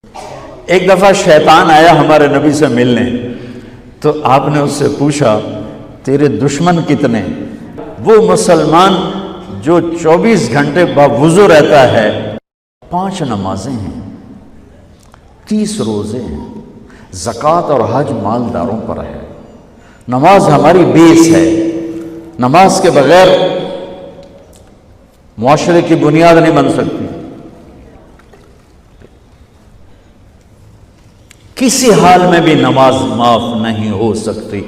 ایک دفعہ شیطان آیا ہمارے نبی سے ملنے، تو آپ نے اس سے پوچھا تیرے دشمن کتنے؟ وہ مسلمان جو 24 گھنٹے باوضو رہتا ہے، 5 نمازیں ہیں، 30 روزے ہیں، زکوٰۃ اور حج مالداروں پر ہے۔ نماز ہماری بیس ہے، نماز کے بغیر معاشرے کی بنیاد نہیں بن سکتی۔ کسی حال میں بھی نماز معاف نہیں ہو سکتی۔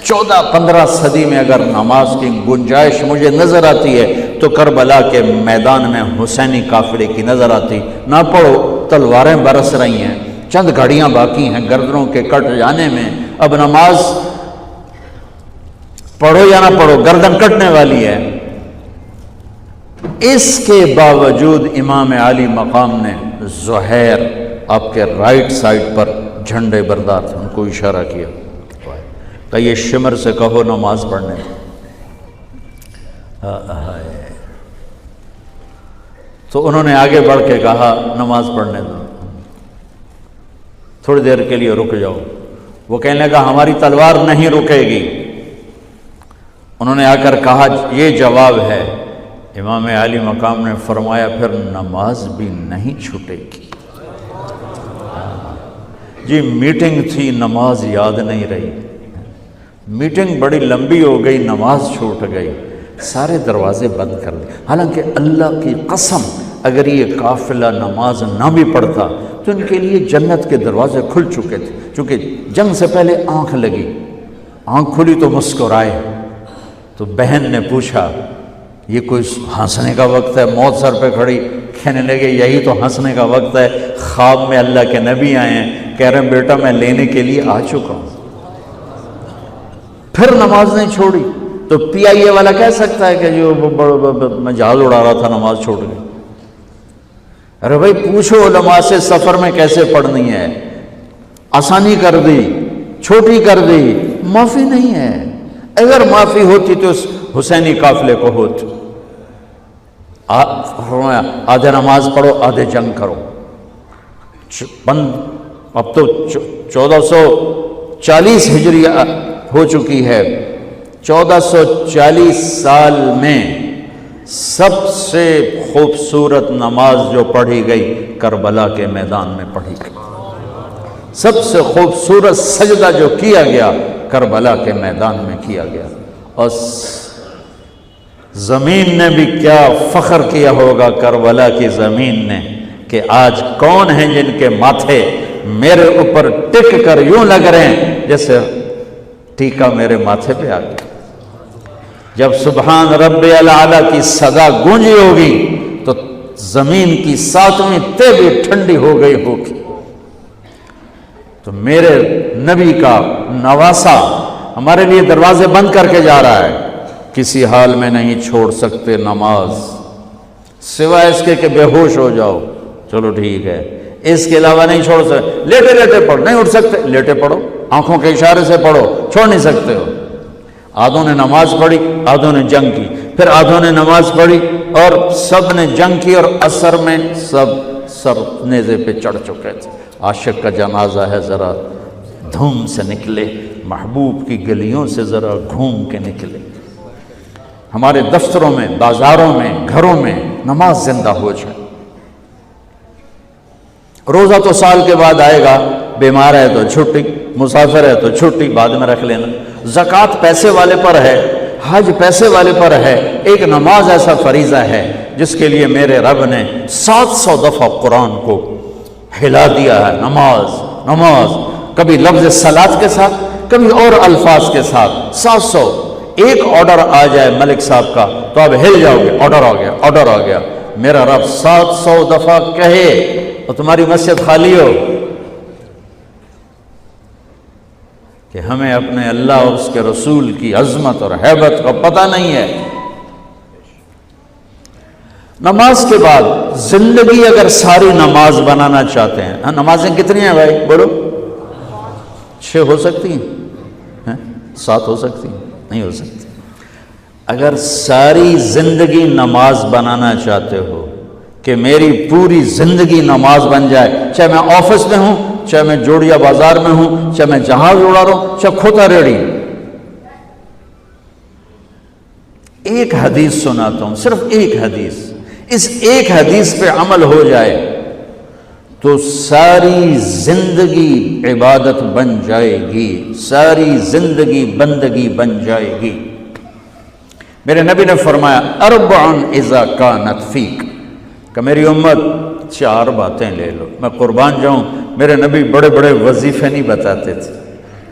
14-15 صدی میں اگر نماز کی گنجائش مجھے نظر آتی ہے تو کربلا کے میدان میں حسینی قافلے کی نظر آتی۔ نہ پڑھو، تلواریں برس رہی ہیں، چند گھڑیاں باقی ہیں گردنوں کے کٹ جانے میں، اب نماز پڑھو یا نہ پڑھو گردن کٹنے والی ہے۔ اس کے باوجود امام عالی مقام نے زہیر آپ کے رائٹ سائڈ پر جھنڈے بردار تھے، ان کو اشارہ کیا کہ یہ شمر سے کہو نماز پڑھنے۔ تو انہوں نے آگے بڑھ کے کہا نماز پڑھنے دو، تھوڑی دیر کے لیے رک جاؤ۔ وہ کہنے لگا ہماری تلوار نہیں رکے گی۔ انہوں نے آ کر کہا یہ جواب ہے۔ امام عالی مقام نے فرمایا پھر نماز بھی نہیں چھوٹے گی۔ جی میٹنگ تھی، نماز یاد نہیں رہی، میٹنگ بڑی لمبی ہو گئی، نماز چھوٹ گئی، سارے دروازے بند کر دیے۔ حالانکہ اللہ کی قسم اگر یہ قافلہ نماز نہ بھی پڑھتا تو ان کے لیے جنت کے دروازے کھل چکے تھے، چونکہ جنگ سے پہلے آنکھ لگی، آنکھ کھلی تو مسکرائے۔ تو بہن نے پوچھا یہ کوئی ہنسنے کا وقت ہے؟ موت سر پہ کھڑی، کہنے لگے یہی تو ہنسنے کا وقت ہے۔ خواب میں اللہ کے نبی آئے ہیں، کہہ رہے ہیں بیٹا میں لینے کے لیے آ چکا ہوں۔ پھر نماز نہیں چھوڑی تو پی آئی اے والا کہہ سکتا ہے کہ جو میں جہاز اڑا رہا تھا نماز چھوڑ گئی۔ ارے بھائی پوچھو علماء سے سفر میں کیسے پڑھنی ہے، آسانی کر دی، چھوٹی کر دی، معافی نہیں ہے۔ اگر معافی ہوتی تو اس حسینی قافلے کو ہوتی۔ آدھے نماز پڑھو آدھے جنگ کرو۔ اب تو 1440 ہجری ہو چکی ہے، 1440 سال میں سب سے خوبصورت نماز جو پڑھی گئی کربلا کے میدان میں پڑھی گئی، سب سے خوبصورت سجدہ جو کیا گیا کربلا کے میدان میں کیا گیا۔ اور زمین نے بھی کیا فخر کیا ہوگا کربلا کی زمین نے کہ آج کون ہیں جن کے ماتھے میرے اوپر ٹک کر یوں لگ رہے ہیں جیسے ٹیکا میرے ماتھے پہ آ گیا۔ جب سبحان رب الاعلیٰ کی صدا گونجی ہوگی تو زمین کی 7ویں تہ بھی ٹھنڈی ہو گئی ہوگی۔ تو میرے نبی کا نواسا ہمارے لیے دروازے بند کر کے جا رہا ہے۔ کسی حال میں نہیں چھوڑ سکتے نماز، سوائے اس کے کہ بے ہوش ہو جاؤ، چلو ٹھیک ہے، اس کے علاوہ نہیں چھوڑ سکتے۔ لیٹے لیٹے پڑھو، نہیں اٹھ سکتے لیٹے پڑھو، آنکھوں کے اشارے سے پڑھو، چھوڑ نہیں سکتے ہو۔ آدھوں نے نماز پڑھی، آدھوں نے جنگ کی، پھر آدھوں نے نماز پڑھی اور سب نے جنگ کی، اور عصر میں سب سر نیزے پہ چڑھ چکے تھے۔ عاشق کا جنازہ ہے، ذرا دھوم سے نکلے، محبوب کی گلیوں سے ذرا گھوم کے نکلے۔ ہمارے دفتروں میں، بازاروں میں، گھروں میں نماز زندہ ہو جائے۔ روزہ تو سال کے بعد آئے گا، بیمار ہے تو چھٹی، مسافر ہے تو چھٹی بعد میں رکھ لینا۔ زکوٰۃ پیسے والے پر ہے، حج پیسے والے پر ہے، ایک نماز ایسا فریضہ ہے جس کے لیے میرے رب نے 700 دفعہ قرآن کو ہلا دیا ہے۔ نماز نماز، کبھی لفظ صلاۃ کے ساتھ، کبھی اور الفاظ کے ساتھ، 700۔ ایک آرڈر آ جائے ملک صاحب کا تو آپ ہل جاؤ گے، آرڈر آ گیا، آرڈر آ گیا۔ میرا رب 700 دفعہ کہے اور تمہاری مسجد خالی ہو کہ ہمیں اپنے اللہ اور اس کے رسول کی عظمت اور ہیبت کا پتہ نہیں ہے۔ نماز کے بعد زندگی اگر ساری نماز بنانا چاہتے ہیں، نمازیں کتنی ہیں بھائی بولو؟ 6 ہو سکتی ہیں، 7 ہو سکتی ہیں، نہیں ہو سکتی۔ اگر ساری زندگی نماز بنانا چاہتے ہو کہ میری پوری زندگی نماز بن جائے، چاہے میں آفس میں ہوں، چاہے میں جوڑیا بازار میں ہوں، چاہے میں جہاز اڑا رہا ہوں، چاہے کھوتا ریڑی۔ ایک حدیث سناتا ہوں، صرف ایک حدیث، اس ایک حدیث پہ عمل ہو جائے تو ساری زندگی عبادت بن جائے گی، ساری زندگی بندگی بن جائے گی۔ میرے نبی نے فرمایا اربع اذا کانت فیک، کہ میری امت 4 باتیں لے لو۔ میں قربان جاؤں، میرے نبی بڑے بڑے وظیفے نہیں بتاتے تھے،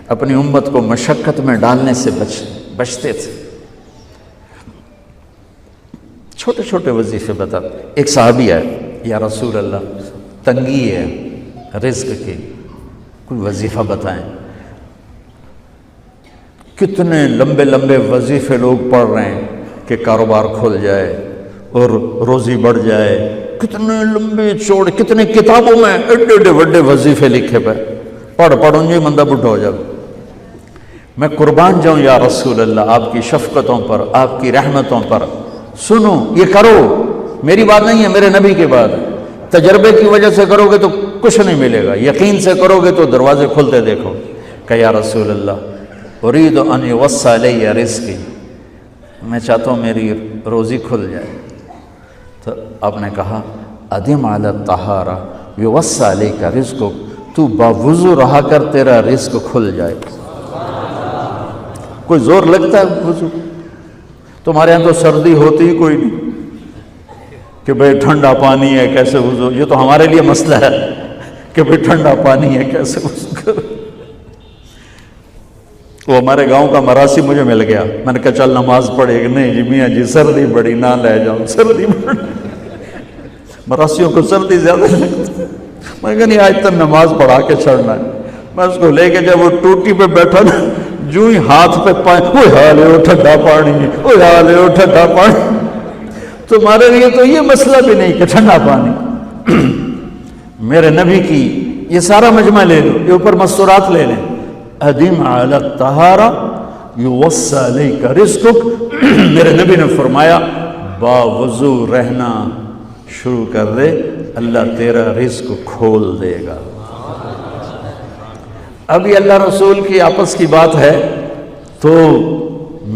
اپنی امت کو مشقت میں ڈالنے سے بچتے تھے، چھوٹے چھوٹے وظیفے بتاتے۔ ایک صحابی ہے، یا رسول اللہ تنگی ہے رزق کی، کوئی وظیفہ بتائیں۔ کتنے لمبے لمبے وظیفے لوگ پڑھ رہے ہیں کہ کاروبار کھل جائے اور روزی بڑھ جائے، کتنے لمبے چوڑے، کتنے کتابوں میں ایڈے ایڈے بڑے وظیفے لکھے پہ، پڑھوں جی بندہ بڈھا ہو جائے۔ میں قربان جاؤں یا رسول اللہ آپ کی شفقتوں پر، آپ کی رحمتوں پر، سنو یہ کرو، میری بات نہیں ہے، میرے نبی کی بات ہے۔ تجربے کی وجہ سے کرو گے تو کچھ نہیں ملے گا، یقین سے کرو گے تو دروازے کھلتے دیکھو۔ کہ یا رسول اللہ ارید ان یوسع علی رزقی، میں چاہتا ہوں میری روزی کھل جائے۔ تو آپ نے کہا ادم علی الطہارہ یوسع علیک رزقک، تو باوضو رہا کر تیرا رزق کھل جائے۔ کوئی زور لگتا ہے وضو؟ تمہارے یہاں تو سردی ہوتی ہی کوئی نہیں کہ بھئی ٹھنڈا پانی ہے کیسے وضو، یہ تو ہمارے لیے مسئلہ ہے کہ بھئی ٹھنڈا پانی ہے کیسے وضو کرو۔ وہ ہمارے گاؤں کا مراسی مجھے مل گیا، میں نے کہا چل نماز پڑھے گا، نہیں جی میاں جی سردی بڑی، نہ لے جاؤں سردی بڑی، مراسیوں کو سردی زیادہ لگتی۔ میں کہا نہیں آج تک نماز پڑھا کے چھڑنا ہے۔ میں اس کو لے کے جب وہ ٹوٹی پہ بیٹھا نا، جو ہی ہاتھ پہ پائے، وہ حال ہے ٹھنڈا پانی ہے، وہ حال ہے ٹھنڈا پانی۔ تمہارے لیے تو یہ مسئلہ بھی نہیں کہ ٹھنڈا پانی۔ میرے نبی کی یہ سارا مجمع لے لو، یہ اوپر مستورات لے لیں، ادم علی الطہارہ یوسع علیک رزقک۔ میرے نبی نے فرمایا باوضو رہنا شروع کر دے، اللہ تیرا رزق کھول دے گا۔ اب یہ اللہ رسول کی آپس کی بات ہے تو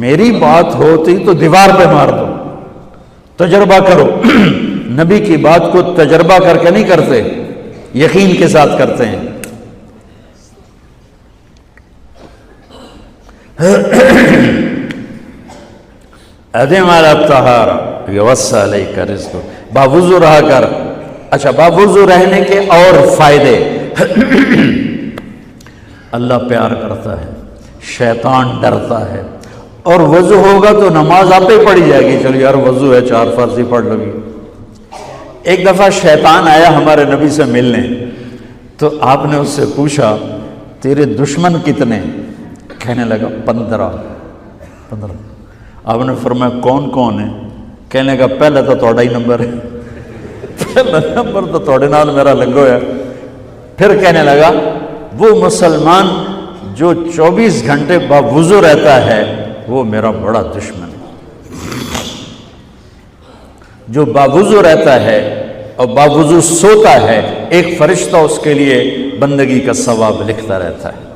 میری بات ہوتی تو دیوار پہ مار دو، تجربہ کرو۔ نبی کی بات کو تجربہ کر کے نہیں کرتے، یقین کے ساتھ کرتے ہیں۔ ادم علی الطہارہ یوسع علیک رزقک، باوضو رہا کر۔ اچھا باوضو رہنے کے اور فائدے، اللہ پیار کرتا ہے، شیطان ڈرتا ہے، اور وضو ہوگا تو نماز آپ ہی پڑھی جائے گی، چلو یار وضو ہے 4 فرض ہی پڑھ لو گی۔ ایک دفعہ شیطان آیا ہمارے نبی سے ملنے، تو آپ نے اس سے پوچھا تیرے دشمن کتنے؟ کہنے لگا 15۔ آپ نے فرمایا کون کون ہے؟ کہنے لگا پہلا تو تھوڑا ہی نمبر ہے، پہلا نمبر تو تھوڑے نال میرا لگو ہے۔ پھر کہنے لگا وہ مسلمان جو 24 گھنٹے باوضو رہتا ہے وہ میرا بڑا دشمن ہے۔ جو باوضو رہتا ہے اور باوضو سوتا ہے، ایک فرشتہ اس کے لیے بندگی کا ثواب لکھتا رہتا ہے۔